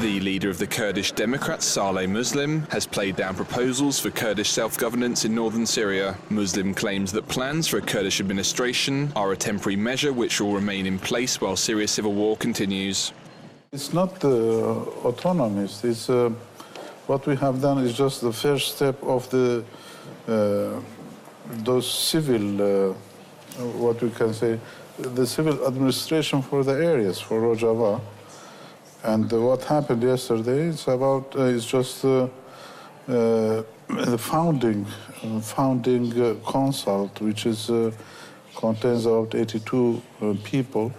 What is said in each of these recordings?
The leader of the Kurdish Democrats, Saleh Muslim, has played down proposals for Kurdish self-governance in northern Syria. Muslim claims that plans for a Kurdish administration are a temporary measure which will remain in place while Syria's civil war continues. It's not autonomous. It's what we have done is just the first step of those civil, what we can say, the civil administration for the areas, for Rojava. And what happened yesterday is about is just the founding consult, which is contains about 82 people.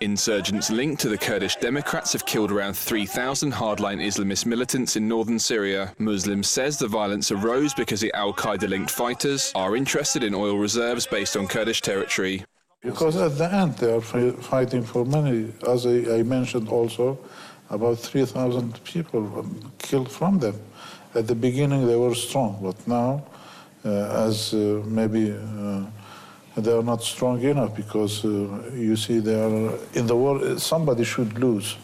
Insurgents linked to the Kurdish Democrats have killed around 3,000 hardline Islamist militants in northern Syria. Muslim says the violence arose because the al-Qaeda-linked fighters are interested in oil reserves based on Kurdish territory. Because at the end they are fighting for money. As I mentioned also, about 3,000 people killed from them. At the beginning they were strong, but now as maybe they are not strong enough because you see they are in the war, somebody should lose.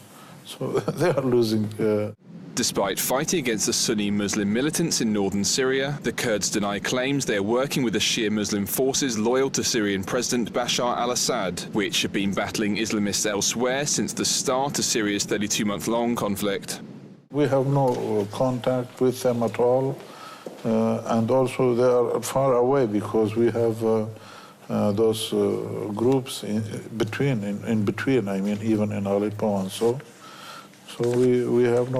So they are losing. Despite fighting against the Sunni Muslim militants in northern Syria, the Kurds deny claims they are working with the Shia Muslim forces loyal to Syrian President Bashar al-Assad, which have been battling Islamists elsewhere since the start of Syria's 32-month-long conflict. We have no contact with them at all, and also they are far away because we have those groups in between, I mean, even in Aleppo and so. So we have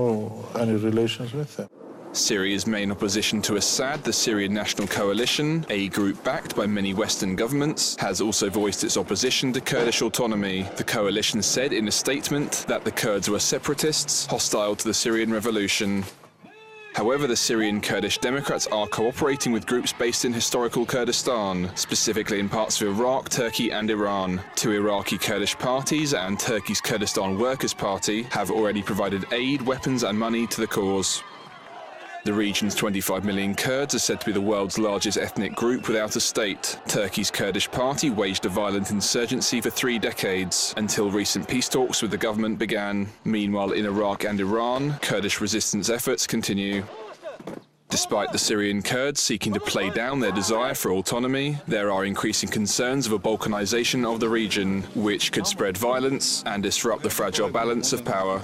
any relations with them. Syria's main opposition to Assad, the Syrian National Coalition, a group backed by many Western governments, has also voiced its opposition to Kurdish autonomy. The coalition said in a statement that the Kurds were separatists, hostile to the Syrian revolution. However, the Syrian Kurdish Democrats are cooperating with groups based in historical Kurdistan, specifically in parts of Iraq, Turkey and Iran. Two Iraqi Kurdish parties and Turkey's Kurdistan Workers' Party have already provided aid, weapons and money to the cause. The region's 25 million Kurds are said to be the world's largest ethnic group without a state. Turkey's Kurdish party waged a violent insurgency for 3 decades, until recent peace talks with the government began. Meanwhile, in Iraq and Iran, Kurdish resistance efforts continue. Despite the Syrian Kurds seeking to play down their desire for autonomy, there are increasing concerns of a balkanization of the region, which could spread violence and disrupt the fragile balance of power.